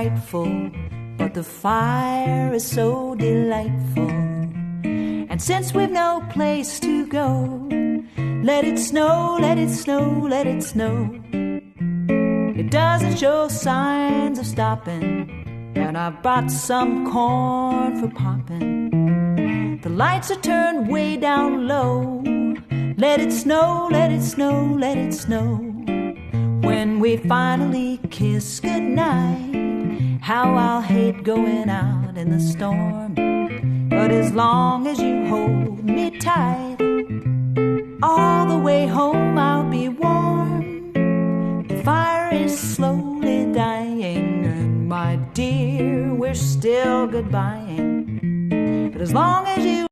frightful, but the fire is so delightful. And since we've no place to go, let it snow, let it snow, let it snow. It doesn't show signs of stopping, and I've brought some corn for popping. The lights are turned way down low. Let it snow, let it snow, let it snow. When we finally kiss goodnight, how I'll hate going out in the storm. But as long as you hold me tight, all the way home I'll be warm. The fire is slowly dying, and my dear, we're still goodbying. But as long as you